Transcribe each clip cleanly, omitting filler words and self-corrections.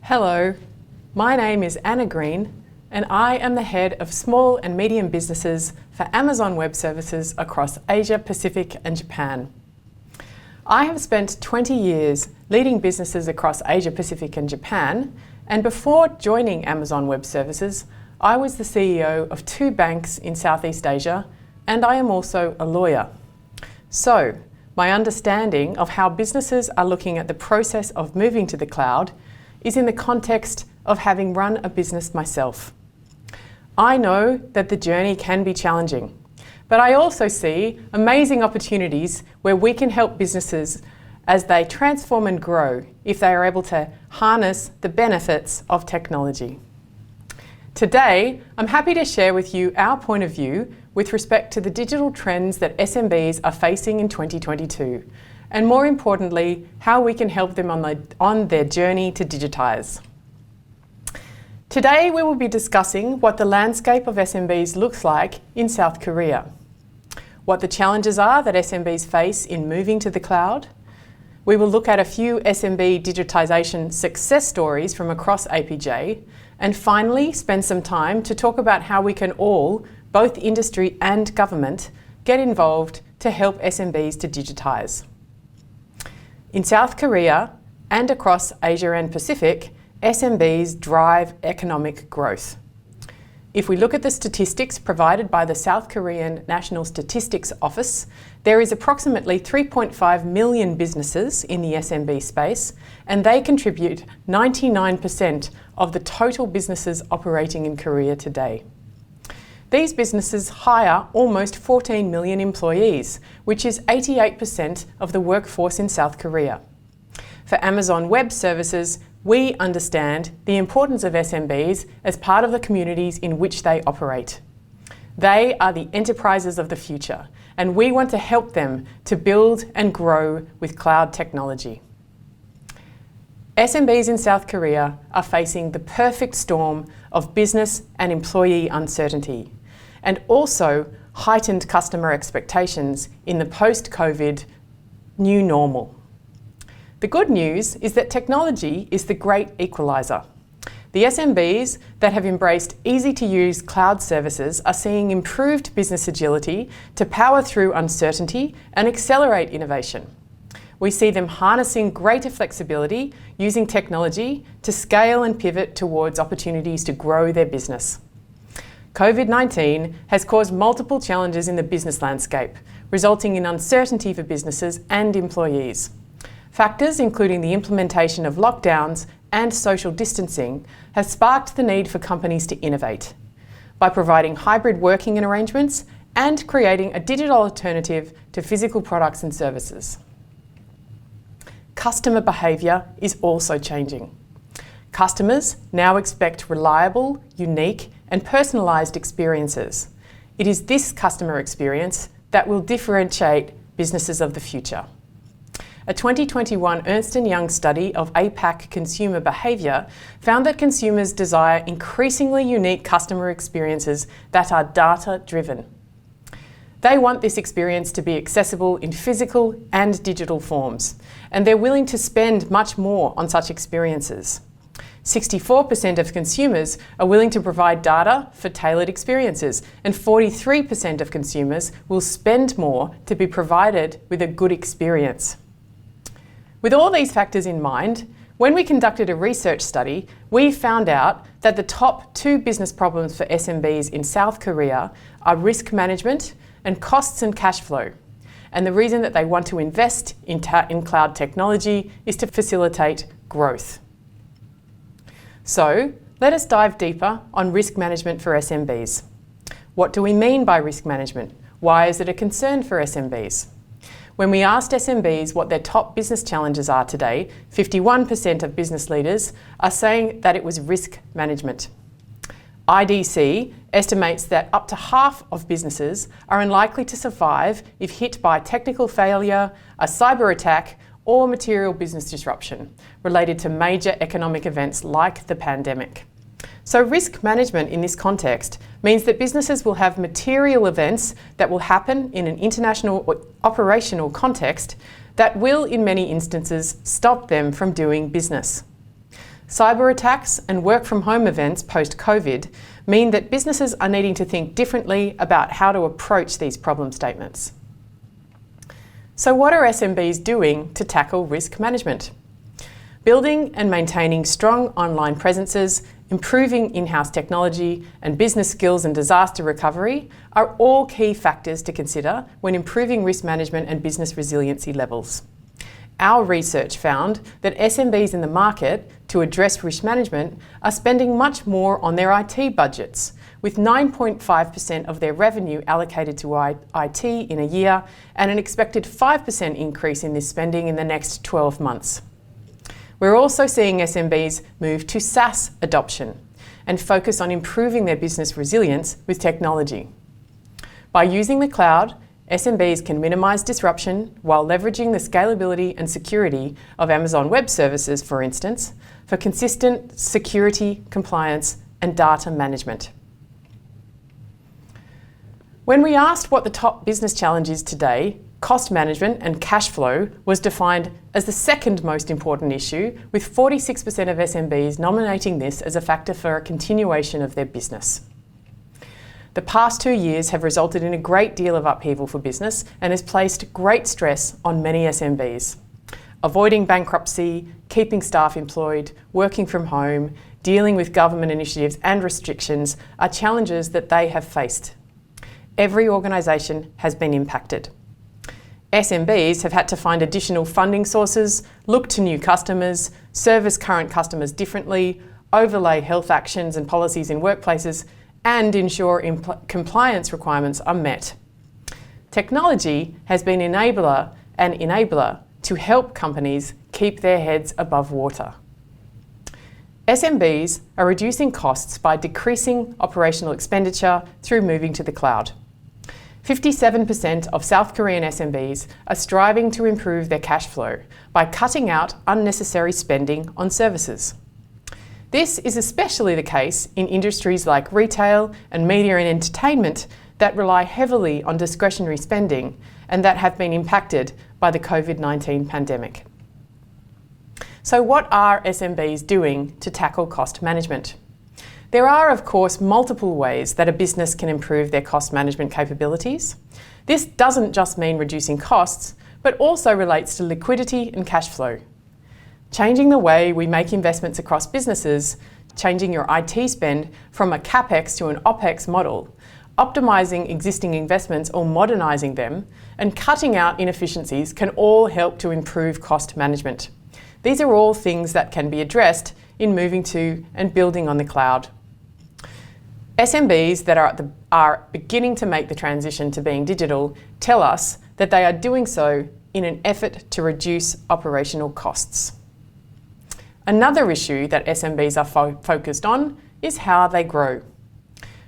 Hello, my name is Anna Green and I am the head of small and medium businesses for Amazon Web Services across Asia, Pacific and Japan. I have spent 20 years leading businesses across Asia, Pacific and Japan, and before joining Amazon Web Services, I was the CEO of 2 banks in Southeast Asia, and I am also a lawyer. So, my understanding of how businesses are looking at the process of moving to the cloud is in the context of having run a business myself. I know that the journey can be challenging, but I also see amazing opportunities where we can help businesses as they transform and grow if they are able to harness the benefits of technology. Today, I'm happy to share with you our point of view with respect to the digital trends that SMBs are facing in 2022, and more importantly, how we can help them on their journey to digitise. Today, we will be discussing what the landscape of SMBs looks like in South Korea, what the challenges are that SMBs face in moving to the cloud. We will look at a few SMB digitisation success stories from across APJ, and finally spend some time to talk about how we can all, both industry and government, get involved to help SMBs to digitise. In South Korea and across Asia and Pacific, SMBs drive economic growth. If we look at the statistics provided by the South Korean National Statistics Office, there is approximately 3.5 million businesses in the SMB space, and they contribute 99% of the total businesses operating in Korea today. These businesses hire almost 14 million employees, which is 88% of the workforce in South Korea. For Amazon Web Services, we understand the importance of SMBs as part of the communities in which they operate. They are the enterprises of the future, and we want to help them to build and grow with cloud technology. SMBs in South Korea are facing the perfect storm of business and employee uncertainty, and also heightened customer expectations in the post-COVID new normal. The good news is that technology is the great equaliser. The SMBs that have embraced easy-to-use cloud services are seeing improved business agility to power through uncertainty and accelerate innovation. We see them harnessing greater flexibility using technology to scale and pivot towards opportunities to grow their business. COVID-19 has caused multiple challenges in the business landscape, resulting in uncertainty for businesses and employees. Factors including the implementation of lockdowns and social distancing have sparked the need for companies to innovate by providing hybrid working arrangements and creating a digital alternative to physical products and services. Customer behaviour is also changing. Customers now expect reliable, unique and personalised experiences. It is this customer experience that will differentiate businesses of the future. A 2021 Ernst & Young study of APAC consumer behaviour found that consumers desire increasingly unique customer experiences that are data-driven. They want this experience to be accessible in physical and digital forms, and they're willing to spend much more on such experiences. 64% of consumers are willing to provide data for tailored experiences, and 43% of consumers will spend more to be provided with a good experience. With all these factors in mind, when we conducted a research study, we found out that the top 2 business problems for SMBs in South Korea are risk management and costs and cash flow. And the reason that they want to invest in cloud technology is to facilitate growth. So, let us dive deeper on risk management for SMBs. What do we mean by risk management? Why is it a concern for SMBs? When we asked SMBs what their top business challenges are today, 51% of business leaders are saying that it was risk management. IDC estimates that up to half of businesses are unlikely to survive if hit by technical failure, a cyber attack, or material business disruption related to major economic events like the pandemic. So risk management in this context means that businesses will have material events that will happen in an international or operational context that will, in many instances, stop them from doing business. Cyber attacks and work from home events post-COVID mean that businesses are needing to think differently about how to approach these problem statements. So what are SMBs doing to tackle risk management? Building and maintaining strong online presences, improving in-house technology, and business skills and disaster recovery are all key factors to consider when improving risk management and business resiliency levels. Our research found that SMBs in the market to address risk management are spending much more on their IT budgets, with 9.5% of their revenue allocated to IT in a year and an expected 5% increase in this spending in the next 12 months. We're also seeing SMBs move to SaaS adoption and focus on improving their business resilience with technology. By using the cloud, SMBs can minimise disruption while leveraging the scalability and security of Amazon Web Services, for instance, for consistent security, compliance, and data management. When we asked what the top business challenge is today, cost management and cash flow was defined as the second most important issue, with 46% of SMBs nominating this as a factor for a continuation of their business. The past 2 years have resulted in a great deal of upheaval for business and has placed great stress on many SMBs. Avoiding bankruptcy, keeping staff employed, working from home, dealing with government initiatives and restrictions are challenges that they have faced. Every organisation has been impacted. SMBs have had to find additional funding sources, look to new customers, service current customers differently, overlay health actions and policies in workplaces, and ensure compliance requirements are met. Technology has been an enabler to help companies keep their heads above water. SMBs are reducing costs by decreasing operational expenditure through moving to the cloud. 57% of South Korean SMBs are striving to improve their cash flow by cutting out unnecessary spending on services. This is especially the case in industries like retail and media and entertainment that rely heavily on discretionary spending and that have been impacted by the COVID-19 pandemic. So what are SMBs doing to tackle cost management? There are, of course, multiple ways that a business can improve their cost management capabilities. This doesn't just mean reducing costs, but also relates to liquidity and cash flow. Changing the way we make investments across businesses, changing your IT spend from a CapEx to an OpEx model, optimising existing investments or modernising them, and cutting out inefficiencies can all help to improve cost management. These are all things that can be addressed in moving to and building on the cloud. SMBs that are beginning to make the transition to being digital tell us that they are doing so in an effort to reduce operational costs. Another issue that SMBs are focused on is how they grow.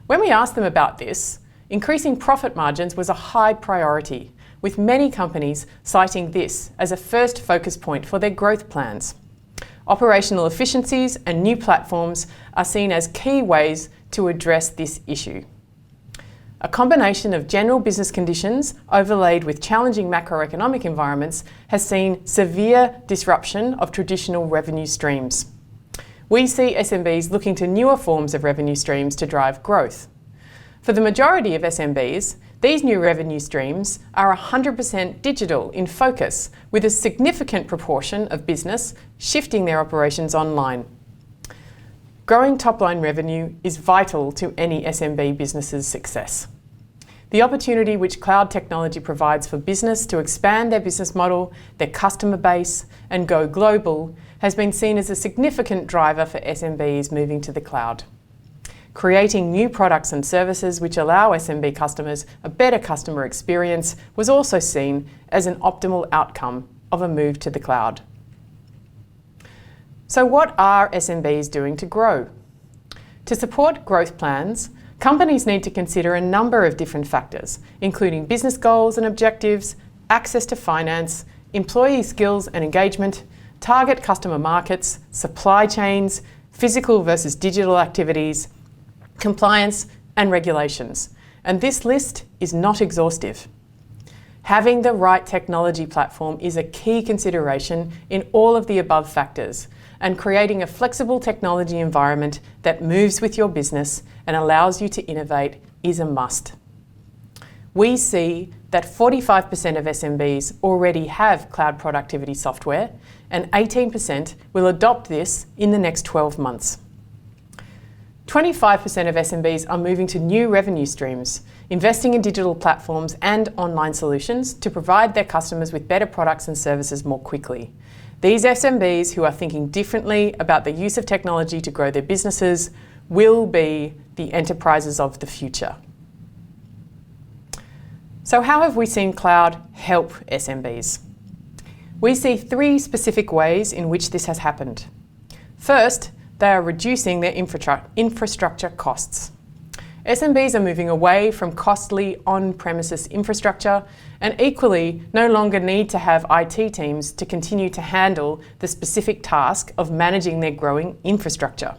When we asked them about this, increasing profit margins was a high priority, with many companies citing this as a first focus point for their growth plans. Operational efficiencies and new platforms are seen as key ways to address this issue. A combination of general business conditions overlaid with challenging macroeconomic environments has seen severe disruption of traditional revenue streams. We see SMBs looking to newer forms of revenue streams to drive growth. For the majority of SMBs, these new revenue streams are 100% digital in focus, with a significant proportion of business shifting their operations online. Growing top-line revenue is vital to any SMB business's success. The opportunity which cloud technology provides for business to expand their business model, their customer base, and go global has been seen as a significant driver for SMBs moving to the cloud. Creating new products and services which allow SMB customers a better customer experience was also seen as an optimal outcome of a move to the cloud. So what are SMBs doing to grow? To support growth plans, companies need to consider a number of different factors, including business goals and objectives, access to finance, employee skills and engagement, target customer markets, supply chains, physical versus digital activities, compliance and regulations. And this list is not exhaustive. Having the right technology platform is a key consideration in all of the above factors, and creating a flexible technology environment that moves with your business and allows you to innovate is a must. We see that 45% of SMBs already have cloud productivity software, and 18% will adopt this in the next 12 months. 25% of SMBs are moving to new revenue streams, investing in digital platforms and online solutions to provide their customers with better products and services more quickly. These SMBs who are thinking differently about the use of technology to grow their businesses will be the enterprises of the future. So how have we seen cloud help SMBs? We see three specific ways in which this has happened. First, they are reducing their infrastructure costs. SMBs are moving away from costly on-premises infrastructure and equally no longer need to have IT teams to continue to handle the specific task of managing their growing infrastructure.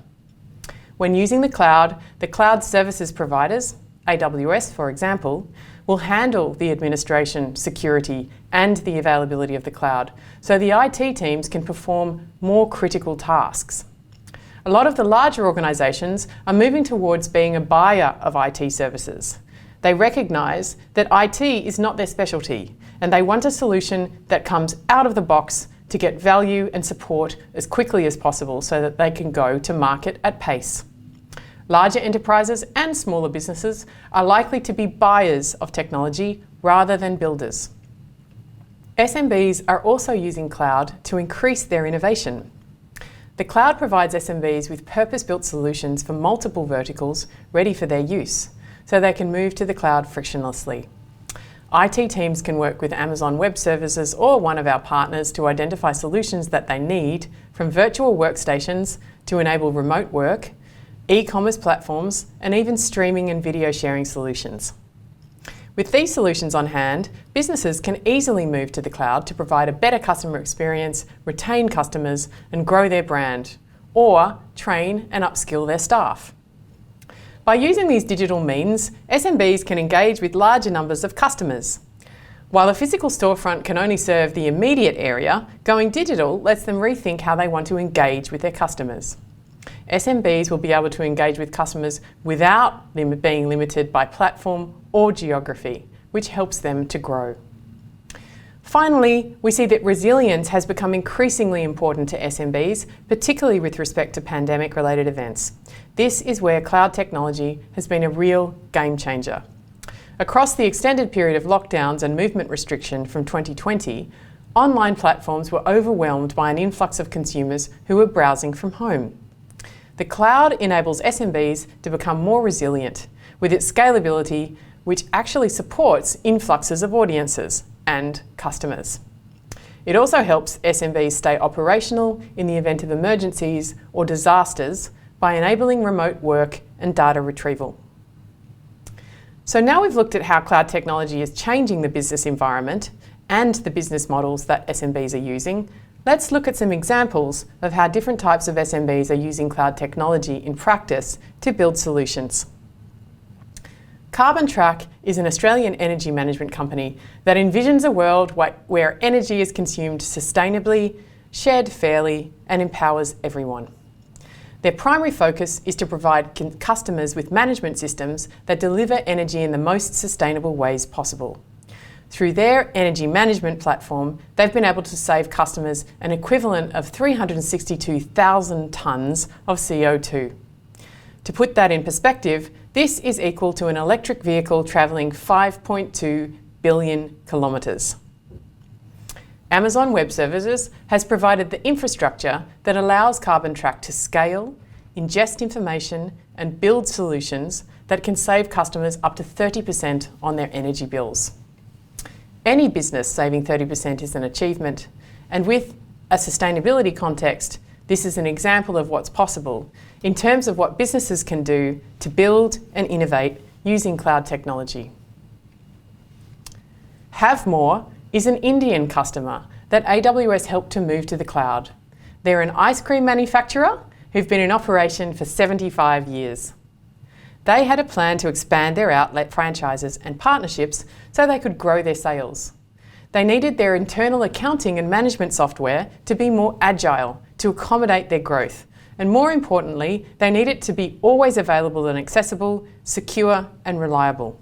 When using the cloud services providers, AWS for example, will handle the administration, security and the availability of the cloud, so the IT teams can perform more critical tasks. A lot of the larger organisations are moving towards being a buyer of IT services. They recognise that IT is not their specialty and they want a solution that comes out of the box to get value and support as quickly as possible so that they can go to market at pace. Larger enterprises and smaller businesses are likely to be buyers of technology rather than builders. SMBs are also using cloud to increase their innovation. The cloud provides SMBs with purpose-built solutions for multiple verticals ready for their use, so they can move to the cloud frictionlessly. IT teams can work with Amazon Web Services or one of our partners to identify solutions that they need, from virtual workstations to enable remote work, e-commerce platforms, and even streaming and video sharing solutions. With these solutions on hand, businesses can easily move to the cloud to provide a better customer experience, retain customers, and grow their brand, or train and upskill their staff. By using these digital means, SMBs can engage with larger numbers of customers. While a physical storefront can only serve the immediate area, going digital lets them rethink how they want to engage with their customers. SMBs will be able to engage with customers without being limited by platform or geography, which helps them to grow. Finally, we see that resilience has become increasingly important to SMBs, particularly with respect to pandemic-related events. This is where cloud technology has been a real game changer. Across the extended period of lockdowns and movement restriction from 2020, online platforms were overwhelmed by an influx of consumers who were browsing from home. The cloud enables SMBs to become more resilient with its scalability, which actually supports influxes of audiences and customers. It also helps SMBs stay operational in the event of emergencies or disasters by enabling remote work and data retrieval. So now we've looked at how cloud technology is changing the business environment and the business models that SMBs are using. Let's look at some examples of how different types of SMBs are using cloud technology in practice to build solutions. Carbon Track is an Australian energy management company that envisions a world where energy is consumed sustainably, shared fairly, and empowers everyone. Their primary focus is to provide customers with management systems that deliver energy in the most sustainable ways possible. Through their energy management platform, they've been able to save customers an equivalent of 362,000 tonnes of CO2. To put that in perspective, this is equal to an electric vehicle travelling 5.2 billion kilometres. Amazon Web Services has provided the infrastructure that allows Carbon Track to scale, ingest information, and build solutions that can save customers up to 30% on their energy bills. Any business saving 30% is an achievement, and with a sustainability context, this is an example of what's possible in terms of what businesses can do to build and innovate using cloud technology. Havemore is an Indian customer that AWS helped to move to the cloud. They're an ice cream manufacturer who've been in operation for 75 years. They had a plan to expand their outlet franchises and partnerships so they could grow their sales. They needed their internal accounting and management software to be more agile, to accommodate their growth. And more importantly, they need it to be always available and accessible, secure and reliable.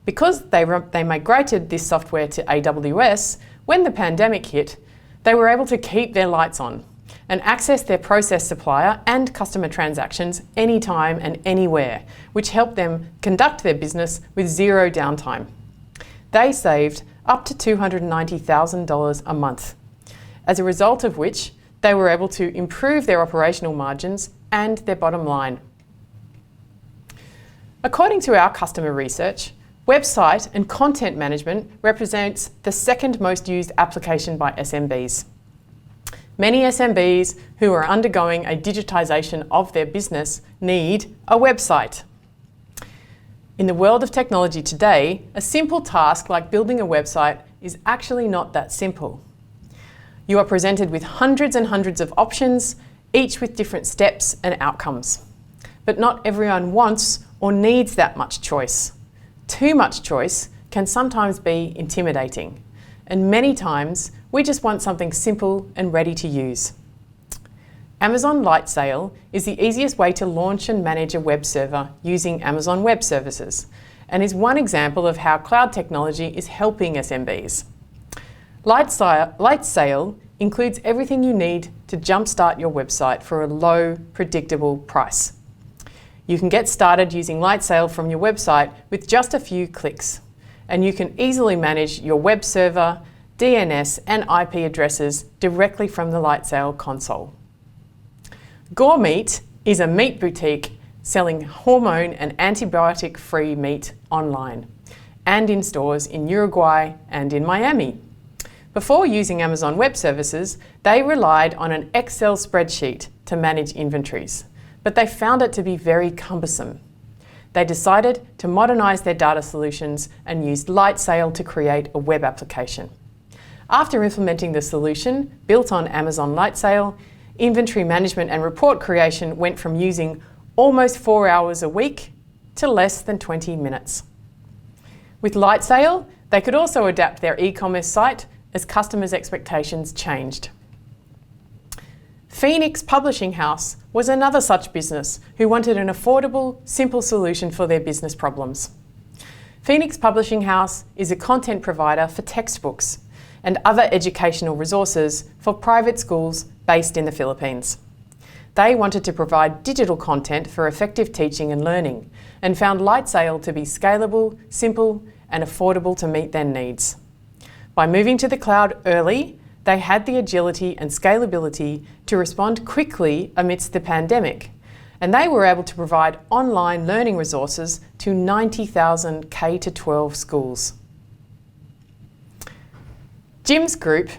Because they migrated this software to AWS, when the pandemic hit, they were able to keep their lights on and access their process supplier and customer transactions anytime and anywhere, which helped them conduct their business with zero downtime. They saved up to $290,000 a month, as a result of which they were able to improve their operational margins and their bottom line. According to our customer research, website and content management represents the second most used application by SMBs. Many SMBs who are undergoing a digitisation of their business need a website. In the world of technology today, a simple task like building a website is actually not that simple. You are presented with hundreds and hundreds of options, each with different steps and outcomes. But not everyone wants or needs that much choice. Too much choice can sometimes be intimidating, and many times we just want something simple and ready to use. Amazon Lightsail is the easiest way to launch and manage a web server using Amazon Web Services, and is one example of how cloud technology is helping SMBs. Lightsail includes everything you need to jumpstart your website for a low, predictable price. You can get started using Lightsail from your website with just a few clicks, and you can easily manage your web server, DNS and IP addresses directly from the Lightsail console. Gourmeat is a meat boutique selling hormone and antibiotic-free meat online and in stores in Uruguay and in Miami. Before using Amazon Web Services, they relied on an Excel spreadsheet to manage inventories, but they found it to be very cumbersome. They decided to modernise their data solutions and used Lightsail to create a web application. After implementing the solution built on Amazon Lightsail, inventory management and report creation went from using almost 4 hours a week to less than 20 minutes. With Lightsail, they could also adapt their e-commerce site as customers' expectations changed. Phoenix Publishing House was another such business who wanted an affordable, simple solution for their business problems. Phoenix Publishing House is a content provider for textbooks and other educational resources for private schools based in the Philippines. They wanted to provide digital content for effective teaching and learning, and found Lightsail to be scalable, simple, and affordable to meet their needs. By moving to the cloud early, they had the agility and scalability to respond quickly amidst the pandemic, and they were able to provide online learning resources to 90,000 K-12 schools. Jim's Group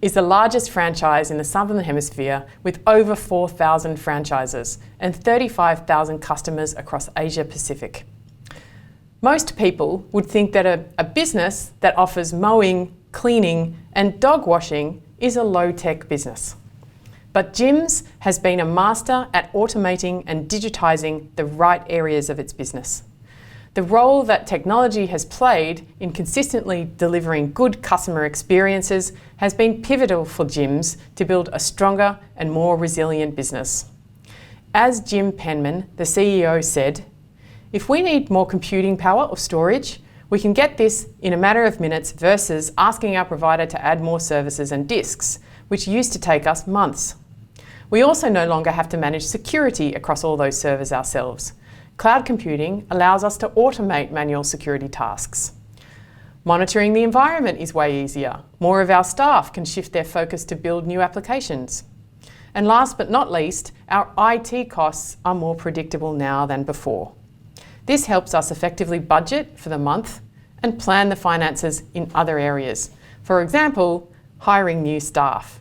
is the largest franchise in the Southern Hemisphere with over 4,000 franchises and 35,000 customers across Asia Pacific. Most people would think that a business that offers mowing, cleaning and dog washing is a low-tech business. But Jim's has been a master at automating and digitising the right areas of its business. The role that technology has played in consistently delivering good customer experiences has been pivotal for Jim's to build a stronger and more resilient business. As Jim Penman, the CEO, said, "If we need more computing power or storage, we can get this in a matter of minutes versus asking our provider to add more services and disks, which used to take us months. We also no longer have to manage security across all those servers ourselves. Cloud computing allows us to automate manual security tasks. Monitoring the environment is way easier. More of our staff can shift their focus to build new applications. And last but not least, our IT costs are more predictable now than before. This helps us effectively budget for the month and plan the finances in other areas. For example, hiring new staff."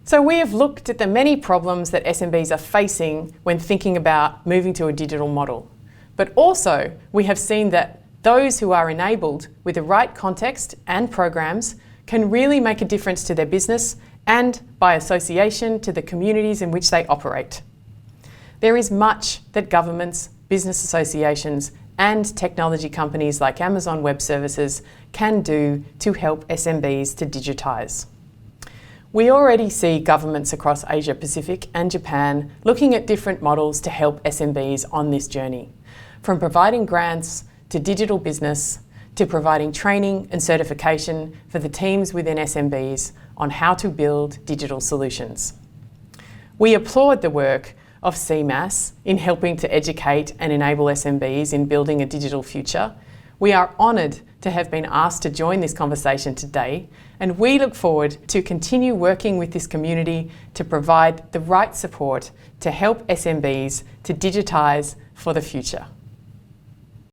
So we have looked at the many problems that SMBs are facing when thinking about moving to a digital model. But also, we have seen that those who are enabled with the right context and programs can really make a difference to their business and, by association, to the communities in which they operate. There is much that governments, business associations, and technology companies like Amazon Web Services can do to help SMBs to digitise. We already see governments across Asia Pacific and Japan looking at different models to help SMBs on this journey, from providing grants to digital business to providing training and certification for the teams within SMBs on how to build digital solutions. We applaud the work of CMAS in helping to educate and enable SMBs in building a digital future. We are honoured to have been asked to join this conversation today, and we look forward to continue working with this community to provide the right support to help SMBs to digitise for the future.